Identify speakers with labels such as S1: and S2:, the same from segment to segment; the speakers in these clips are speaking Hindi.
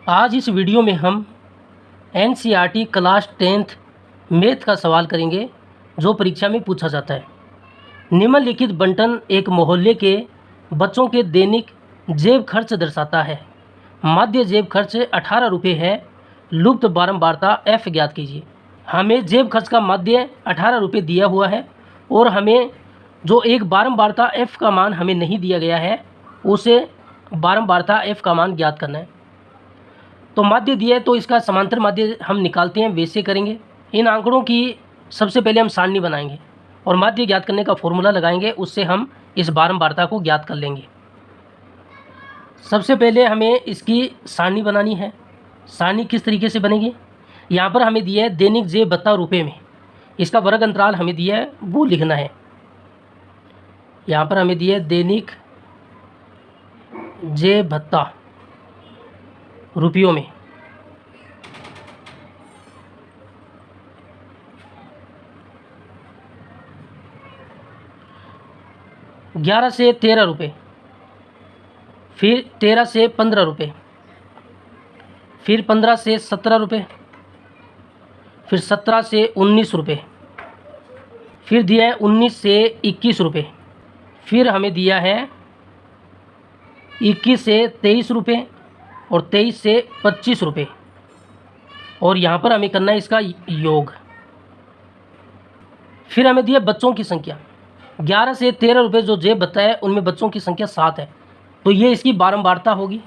S1: आज इस वीडियो में हम एनसीईआरटी क्लास 10th मैथ का सवाल करेंगे जो परीक्षा में पूछा जाता है। निम्नलिखित बंटन एक मोहल्ले के बच्चों के दैनिक जेब खर्च दर्शाता है। माध्य जेब खर्च 18 रुपये है। लुप्त बारंबारता f ज्ञात कीजिए। हमें जेब खर्च का माध्य 18 रुपये दिया हुआ है और हमें जो एक बारंबारता f का मान हमें नहीं दिया गया है उसे बारंबारता f का मान ज्ञात करना है। तो माध्य दिया है तो इसका समांतर माध्य हम निकालते हैं, वैसे करेंगे। इन आंकड़ों की सबसे पहले हम सारणी बनाएंगे और माध्य ज्ञात करने का फॉर्मूला लगाएंगे, उससे हम इस बारंबारता को ज्ञात कर लेंगे। सबसे पहले हमें इसकी सारणी बनानी है। सारणी किस तरीके से बनेगी? यहाँ पर हमें दिया है दैनिक जेब भत्ता रुपये में, इसका वर्ग अंतराल हमें दिया है वो लिखना है। यहाँ पर हमें दिया है दैनिक जेब भत्ता रुपयों में। ग्यारह से 13 रुपये, फिर 13 से 15 रुपये, फिर 15 से 17 रुपये, फिर 17 से 19 रुपये, फिर दिया है 19 से 21 रुपये, फिर हमें दिया है 21 से 23 रुपये और 23 से 25 रुपये, और यहाँ पर हमें करना है इसका योग। फिर हमें दिया बच्चों की संख्या। 11 से 13 रुपये जो जेब भत्ता है उनमें बच्चों की संख्या 7 है, तो ये इसकी बारंबारता होगी।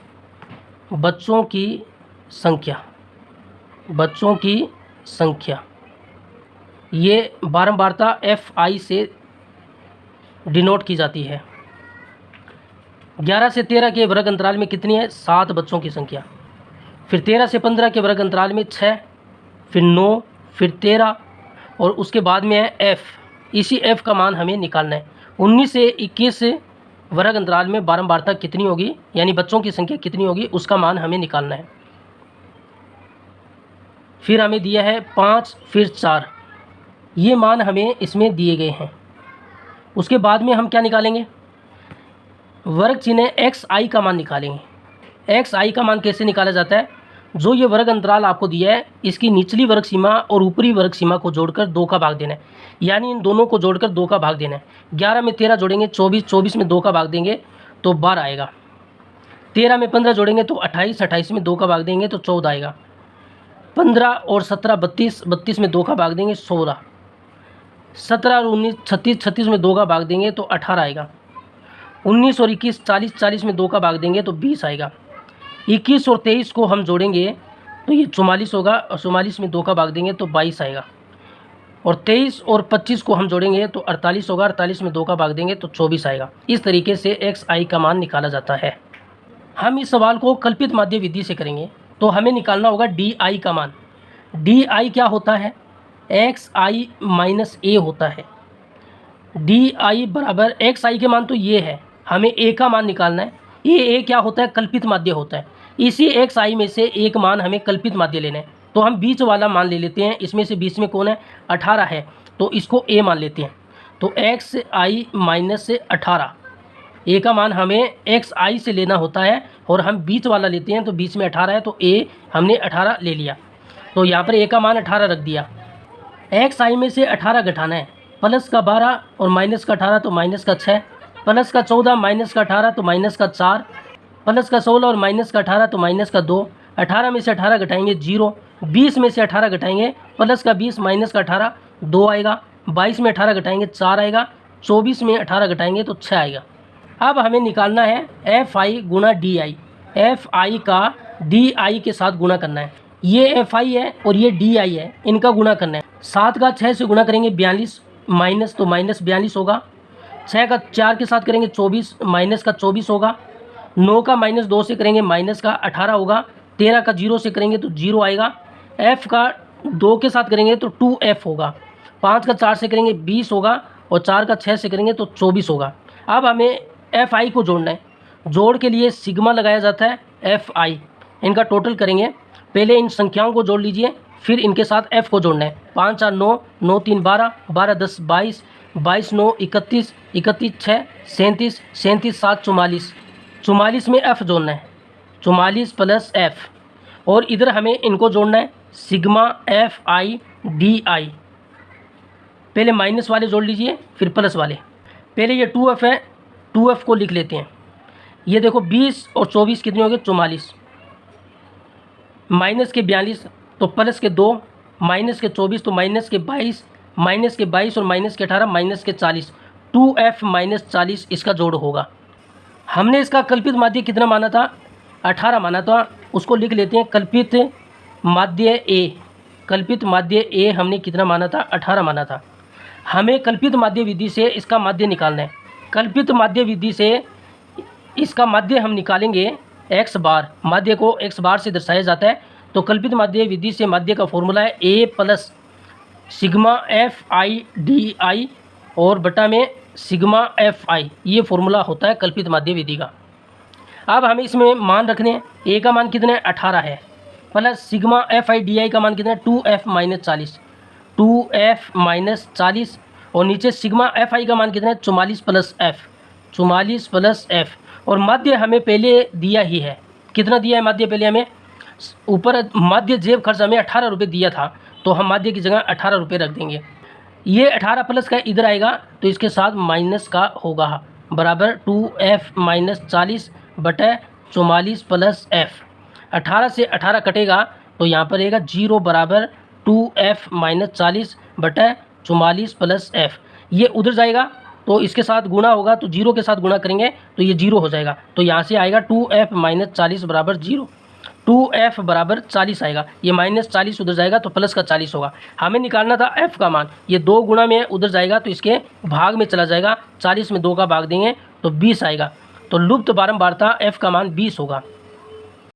S1: बच्चों की संख्या, बच्चों की संख्या ये बारंबारता FI से डिनोट की जाती है। 11 से 13 के वर्ग अंतराल में कितनी है? 7 बच्चों की संख्या। फिर 13 से 15 के वर्ग अंतराल में 6, फिर 9, फिर 13 और उसके बाद में है F। इसी F का मान हमें निकालना है। 19 से 21 वर्ग अंतराल में बारंबारता कितनी होगी, यानी बच्चों की संख्या कितनी होगी, उसका मान हमें निकालना है। फिर हमें दिया है 5, फिर 4, ये मान हमें इसमें दिए गए हैं। उसके बाद में हम क्या निकालेंगे? वर्ग चिन्ह XI का मान निकालेंगे। XI का मान कैसे निकाला जाता है? जो ये वर्ग अंतराल आपको दिया है इसकी निचली वर्ग सीमा और ऊपरी वर्ग सीमा को जोड़कर 2 का भाग देना है, यानी इन दोनों को जोड़कर 2 का भाग देना है। 11 में 13 जोड़ेंगे 24, 24 में 2 का भाग देंगे तो 12 आएगा। 13 में 15 जोड़ेंगे तो 28, 28 में 2 का भाग देंगे तो 14 आएगा। 15 और 17 32, 32 में 2 का भाग देंगे 16, 17 और 19 36, 36 में 2 का भाग देंगे तो 18 आएगा। 19 और 21 40, 40 में 2 का भाग देंगे तो 20 आएगा। 21 और 23 को हम जोड़ेंगे तो ये 44 होगा और 44 में 2 का भाग देंगे तो 22 आएगा। और 23 और 25 को हम जोड़ेंगे तो 48 होगा, 48 में 2 का भाग देंगे तो 24 आएगा। इस तरीके से XI का मान निकाला जाता है। हम इस सवाल को कल्पित माध्य विधि से करेंगे तो हमें निकालना होगा DI का मान। DI क्या होता है? XI माइनस A होता है। DI बराबर XI के मान तो ये है, हमें A का मान निकालना है। ये A क्या होता है? कल्पित माध्य होता है। इसी XI में से एक मान हमें कल्पित माध्य लेना है, तो हम बीच वाला मान ले लेते हैं। इसमें से बीच में कौन है? 18 है, तो इसको A मान लेते हैं। तो XI माइनस 18, A का मान हमें XI से लेना होता है और हम बीच वाला लेते हैं, तो बीच में 18 है तो A हमने 18 ले लिया। तो यहाँ पर A का मान 18 रख दिया। XI में से 18 घटाना है, प्लस का 12 और माइनस का 18 तो माइनस का 6, प्लस का 14 माइनस का 18 तो माइनस का 4, प्लस का 16 और माइनस का 18 तो माइनस का 2। 18 में से 18 घटाएंगे 0, 20 में से 18 घटाएंगे प्लस का 20 माइनस का 18 2 आएगा। 22 में 18 घटाएंगे 4 आएगा। 24 में 18 घटाएंगे तो 6 आएगा। अब हमें निकालना है FI गुणा DI। FI का DI के साथ गुणा करना है। ये FI है और ये DI है, इनका गुणा करना है। 7 का 6 से गुणा करेंगे 42, माइनस तो माइनस 42 होगा। 6 का 4 के साथ करेंगे 24, माइनस का 24 होगा। 9 का माइनस 2 से करेंगे माइनस का 18 होगा। 13 का 0 से करेंगे तो 0 आएगा। F का 2 के साथ करेंगे तो 2F होगा। 5 का 4 से करेंगे 20 होगा और 4 का 6 से करेंगे तो 24 होगा। अब हमें FI को जोड़ना है। जोड़ के लिए सिग्मा लगाया जाता है FI। इनका टोटल करेंगे, पहले इन संख्याओं को जोड़ लीजिए, फिर इनके साथ F को जोड़ना है। 5 4 9, 9 3 12, 12 10 22, 22 9 31, 31 6 37, 37 7 44, 44 में F जोड़ना है। 44 प्लस F, और इधर हमें इनको जोड़ना है sigma F I D I. पहले माइनस वाले जोड़ लीजिए फिर प्लस वाले। पहले ये 2f है, 2f को लिख लेते हैं। ये देखो 20 और 24 कितने हो गए 44, माइनस के 42 तो प्लस के 2, माइनस के 24 तो माइनस के 22, माइनस के 22 और माइनस के 18 माइनस के 40, 2f माइनस 40 इसका जोड़ होगा। हमने इसका कल्पित माध्य कितना माना था 18 माना था, उसको लिख लेते हैं कल्पित माध्य ए। कल्पित माध्य ए हमने कितना माना था 18 माना था। हमें कल्पित माध्य विधि से इसका माध्य निकालना है। कल्पित माध्य विधि से इसका माध्य हम निकालेंगे x बार, माध्य को x बार से दर्शाया जाता है। तो कल्पित माध्य विधि से माध्य का फॉर्मूला है a plus sigma F I D I और बटा में सिग्मा एफ आई, ये फॉर्मूला होता है कल्पित माध्य विधि का। अब हमें इसमें मान रखने हैं, a का मान कितना है 18 है, plus sigma F I D I का मान कितना है 2f माइनस 40, 2f माइनस 40 और नीचे सिग्मा एफ आई का मान कितना है 44 प्लस एफ, 44 प्लस एफ। और माध्य हमें पहले दिया ही है, कितना दिया है माध्य पहले हमें, ऊपर माध्य जेब खर्च हमें 18 रुपये दिया था, तो हम माध्य की जगह 18 रुपये रख देंगे। ये 18 प्लस का इधर आएगा तो इसके साथ माइनस का होगा, बराबर 2f माइनस 40 बटे 44 प्लस एफ। 18 से 18 कटेगा तो यहाँ पर रहेगा 0 बराबर 2f माइनस 40 बटे 44 प्लस एफ। ये उधर जाएगा तो इसके साथ गुणा होगा, तो 0 के साथ गुणा करेंगे तो ये 0 हो जाएगा। तो यहाँ से आएगा 2f माइनस 40 बराबर 0, 2f बराबर 40 आएगा। ये माइनस 40 उधर जाएगा तो प्लस का 40 होगा। हमें निकालना था f का मान, ये 2 गुणा में उधर जाएगा तो इसके भाग में चला जाएगा, 40 में 2 का भाग देंगे तो 20 आएगा। तो लुप्त बारंबारता f का मान 20 होगा।